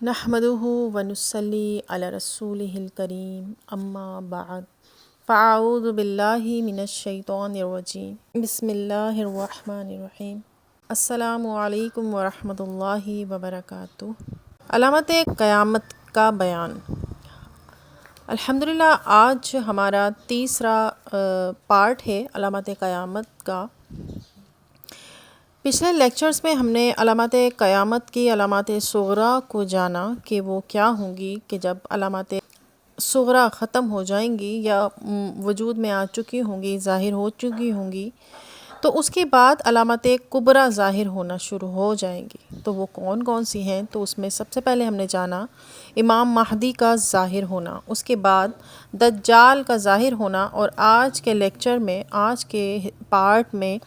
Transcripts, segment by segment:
نحمده ونصلي على رسوله الكريم اما بعد فاعوذ باللہ من الشیطان الرجیم بسم اللہ الرحمن الرحیم السلام علیکم ورحمۃ اللہ وبرکاتہ۔ علامت قیامت کا بیان۔ الحمدللہ آج ہمارا تیسرا پارٹ ہے علامت قیامت کا۔ پچھلے لیکچرز میں ہم نے علامات قیامت کی علامات صغریٰ کو جانا کہ وہ کیا ہوں گی، کہ جب علامات صغریٰ ختم ہو جائیں گی یا وجود میں آ چکی ہوں گی، ظاہر ہو چکی ہوں گی، تو اس کے بعد علامات کبریٰ ظاہر ہونا شروع ہو جائیں گی۔ تو وہ کون کون سی ہیں؟ تو اس میں سب سے پہلے ہم نے جانا امام مہدی کا ظاہر ہونا، اس کے بعد دجال کا ظاہر ہونا، اور آج کے لیکچر میں، آج کے پارٹ میں،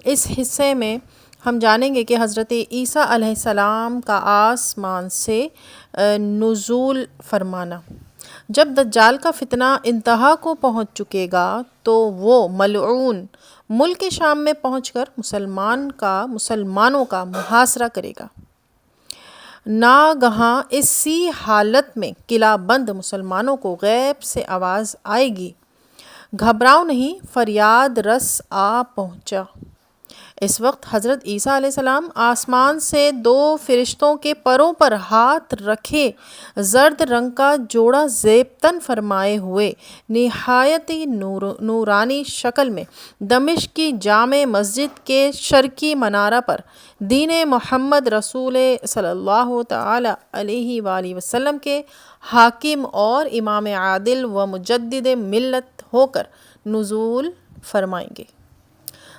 اس حصے میں ہم جانیں گے کہ حضرت عیسیٰ علیہ السلام کا آسمان سے نزول فرمانا۔ جب دجال کا فتنہ انتہا کو پہنچ چکے گا تو وہ ملعون ملک شام میں پہنچ کر مسلمانوں کا محاصرہ کرے گا۔ ناگہاں اسی حالت میں قلعہ بند مسلمانوں کو غیب سے آواز آئے گی، گھبراؤ نہیں، فریاد رس آ پہنچا۔ اس وقت حضرت عیسیٰ علیہ السلام آسمان سے دو فرشتوں کے پروں پر ہاتھ رکھے زرد رنگ کا جوڑا زیبتن فرمائے ہوئے نہایت نورانی شکل میں دمشق کی جامع مسجد کے شرقی منارہ پر دین محمد رسول صلی اللہ تعالی علیہ وآلہ وسلم کے حاکم اور امام عادل و مجدد ملت ہو کر نزول فرمائیں گے۔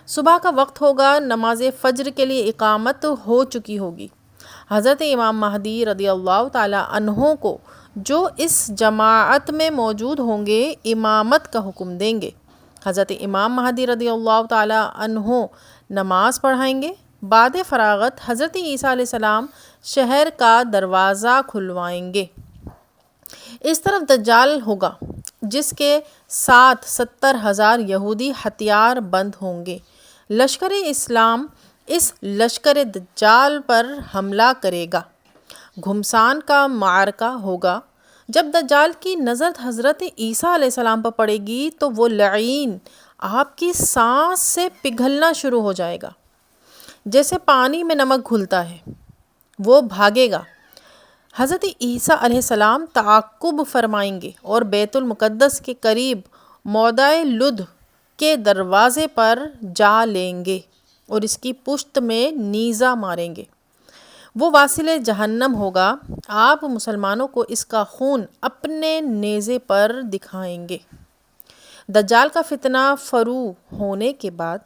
صبح کا وقت ہوگا، نماز فجر کے لیے اقامت ہو چکی ہوگی۔ حضرت امام مہدی رضی اللہ تعالی عنہ کو جو اس جماعت میں موجود ہوں گے امامت کا حکم دیں گے۔ حضرت امام مہدی رضی اللہ تعالی عنہ نماز پڑھائیں گے۔ بعد فراغت حضرت عیسیٰ علیہ السلام شہر کا دروازہ کھلوائیں گے۔ اس طرف دجال ہوگا جس کے ساتھ 70,000 یہودی ہتھیار بند ہوں گے۔ لشکر اسلام اس لشکر دجال پر حملہ کرے گا۔ گھمسان کا معرکہ ہوگا۔ جب دجال کی نظر حضرت عیسیٰ علیہ السلام پر پڑے گی تو وہ لعین آپ کی سانس سے پگھلنا شروع ہو جائے گا، جیسے پانی میں نمک گھلتا ہے، وہ بھاگے گا۔ حضرت عیسیٰ علیہ السلام تعاقب فرمائیں گے اور بیت المقدس کے قریب موضع لد کے دروازے پر جا لیں گے اور اس کی پشت میں نیزہ ماریں گے۔ وہ واصل جہنم ہوگا۔ آپ مسلمانوں کو اس کا خون اپنے نیزے پر دکھائیں گے۔ دجال کا فتنہ فرو ہونے کے بعد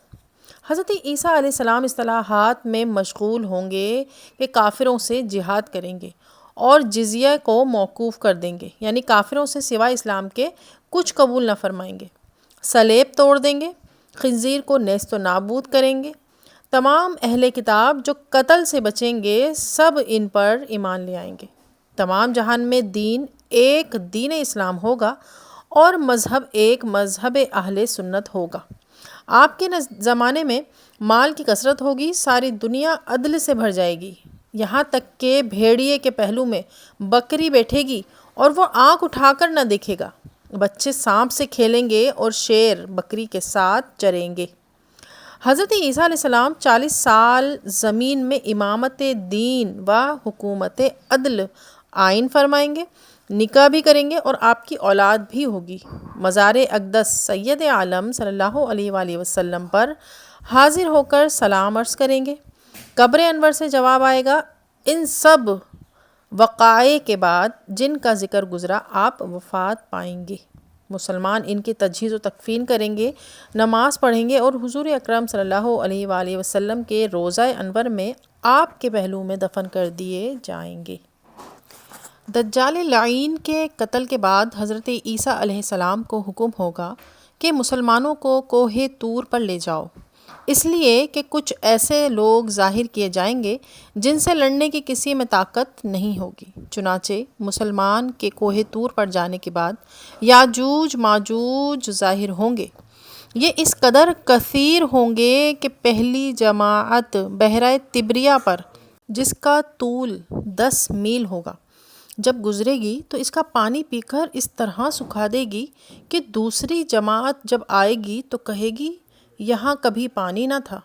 حضرت عیسیٰ علیہ السلام اصلاحات میں مشغول ہوں گے کہ کافروں سے جہاد کریں گے اور جزیہ کو موقوف کر دیں گے، یعنی کافروں سے سوائے اسلام کے کچھ قبول نہ فرمائیں گے۔ صلیب توڑ دیں گے، خنزیر کو نیست و نابود کریں گے۔ تمام اہل کتاب جو قتل سے بچیں گے سب ان پر ایمان لے آئیں گے۔ تمام جہان میں دین ایک دین اسلام ہوگا اور مذہب ایک مذہب اہل سنت ہوگا۔ آپ کے زمانے میں مال کی کثرت ہوگی، ساری دنیا عدل سے بھر جائے گی، یہاں تک کہ بھیڑیے کے پہلو میں بکری بیٹھے گی اور وہ آنکھ اٹھا کر نہ دیکھے گا۔ بچے سانپ سے کھیلیں گے اور شیر بکری کے ساتھ چریں گے۔ حضرت عیسیٰ علیہ السلام 40 سال زمین میں امامت دین و حکومت عدل عائن فرمائیں گے، نکاح بھی کریں گے اور آپ کی اولاد بھی ہوگی۔ مزار اقدس سید عالم صلی اللہ علیہ وآلہ وسلم پر حاضر ہو کر سلام عرض کریں گے۔ قبر انور سے جواب آئے گا۔ ان سب وقائع کے بعد جن کا ذکر گزرا آپ وفات پائیں گے۔ مسلمان ان کی تجہیز و تکفین کریں گے، نماز پڑھیں گے اور حضور اکرم صلی اللہ علیہ وآلہ وسلم کے روضہ انور میں آپ کے پہلو میں دفن کر دیے جائیں گے۔ دجال لعین کے قتل کے بعد حضرت عیسیٰ علیہ السلام کو حکم ہوگا کہ مسلمانوں کو کوہ طور پر لے جاؤ، اس لیے کہ کچھ ایسے لوگ ظاہر کیے جائیں گے جن سے لڑنے کی کسی میں طاقت نہیں ہوگی۔ چنانچہ مسلمان کے کوہ طور پر جانے کے بعد یاجوج ماجوج ظاہر ہوں گے۔ یہ اس قدر کثیر ہوں گے کہ پہلی جماعت بحیرہ طبریہ پر، جس کا طول 10 میل ہوگا، جب گزرے گی تو اس کا پانی پی کر اس طرح سکھا دے گی کہ دوسری جماعت جب آئے گی تو کہے گی یہاں کبھی پانی نہ تھا۔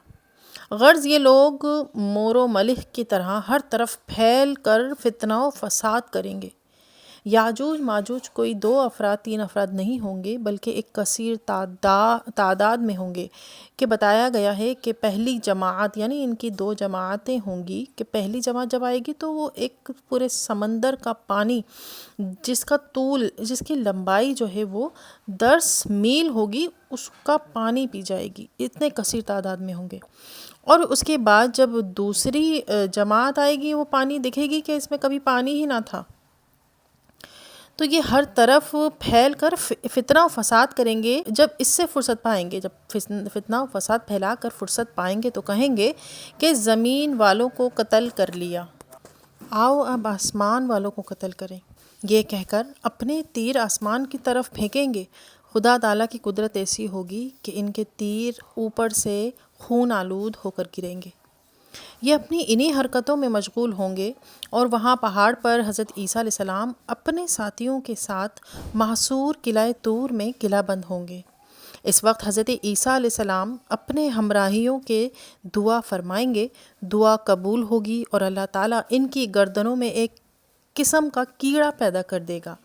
غرض یہ لوگ مور و ملح کی طرح ہر طرف پھیل کر فتنہ و فساد کریں گے۔ یاجوج ماجوج کوئی 2 افراد 3 افراد نہیں ہوں گے بلکہ ایک کثیر تعداد میں ہوں گے، کہ بتایا گیا ہے کہ پہلی جماعت یعنی ان کی 2 جماعتیں ہوں گی، کہ پہلی جماعت جب آئے گی تو وہ ایک پورے سمندر کا پانی جس کی لمبائی جو ہے وہ 10 میل ہوگی، اس کا پانی پی جائے گی، اتنے کثیر تعداد میں ہوں گے۔ اور اس کے بعد جب دوسری جماعت آئے گی وہ پانی دکھے گی کہ اس میں کبھی پانی ہی نہ تھا، تو یہ ہر طرف پھیل کر فتنہ و فساد کریں گے۔ جب اس سے فرصت پائیں گے، جب فتنہ و فساد پھیلا کر فرصت پائیں گے تو کہیں گے کہ زمین والوں کو قتل کر لیا، آؤ اب آسمان والوں کو قتل کریں۔ یہ کہہ کر اپنے تیر آسمان کی طرف پھینکیں گے۔ خدا تعالیٰ کی قدرت ایسی ہوگی کہ ان کے تیر اوپر سے خون آلود ہو کر گریں گے۔ یہ اپنی انہی حرکتوں میں مشغول ہوں گے، اور وہاں پہاڑ پر حضرت عیسیٰ علیہ السلام اپنے ساتھیوں کے ساتھ محصور قلعہ طور میں قلعہ بند ہوں گے۔ اس وقت حضرت عیسیٰ علیہ السلام اپنے ہمراہیوں کے دعا فرمائیں گے، دعا قبول ہوگی اور اللہ تعالیٰ ان کی گردنوں میں ایک قسم کا کیڑا پیدا کر دے گا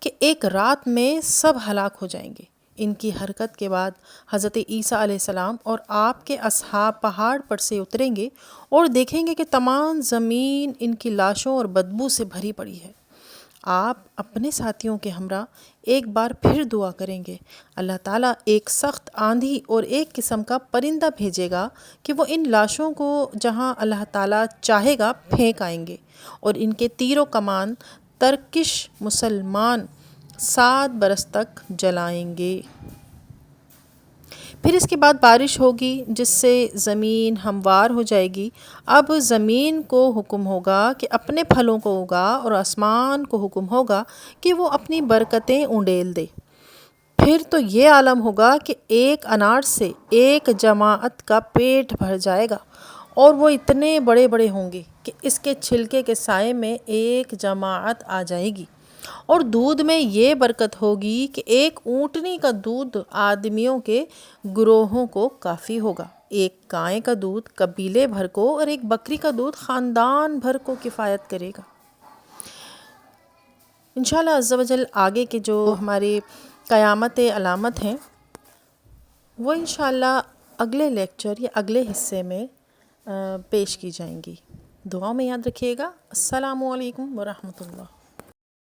کہ ایک رات میں سب ہلاک ہو جائیں گے۔ ان کی حرکت کے بعد حضرت عیسیٰ علیہ السلام اور آپ کے اصحاب پہاڑ پر سے اتریں گے اور دیکھیں گے کہ تمام زمین ان کی لاشوں اور بدبو سے بھری پڑی ہے۔ آپ اپنے ساتھیوں کے ہمراہ ایک بار پھر دعا کریں گے، اللہ تعالیٰ ایک سخت آندھی اور ایک قسم کا پرندہ بھیجے گا کہ وہ ان لاشوں کو جہاں اللہ تعالیٰ چاہے گا پھینک آئیں گے، اور ان کے تیر و کمان ترکش مسلمان 7 برس تک جلائیں گے۔ پھر اس کے بعد بارش ہوگی جس سے زمین ہموار ہو جائے گی۔ اب زمین کو حکم ہوگا کہ اپنے پھلوں کو اگا، اور آسمان کو حکم ہوگا کہ وہ اپنی برکتیں انڈیل دے۔ پھر تو یہ عالم ہوگا کہ ایک انار سے ایک جماعت کا پیٹ بھر جائے گا، اور وہ اتنے بڑے بڑے ہوں گے کہ اس کے چھلکے کے سائے میں ایک جماعت آ جائے گی۔ اور دودھ میں یہ برکت ہوگی کہ ایک اونٹنی کا دودھ آدمیوں کے گروہوں کو کافی ہوگا، ایک گائے کا دودھ قبیلے بھر کو، اور ایک بکری کا دودھ خاندان بھر کو کفایت کرے گا۔ انشاءاللہ عز و جل آگے کے جو ہمارے قیامت علامت ہیں وہ انشاءاللہ اگلے لیکچر یا اگلے حصے میں پیش کی جائیں گی۔ دعاؤں میں یاد رکھیے گا۔ السلام علیکم ورحمۃ اللہ۔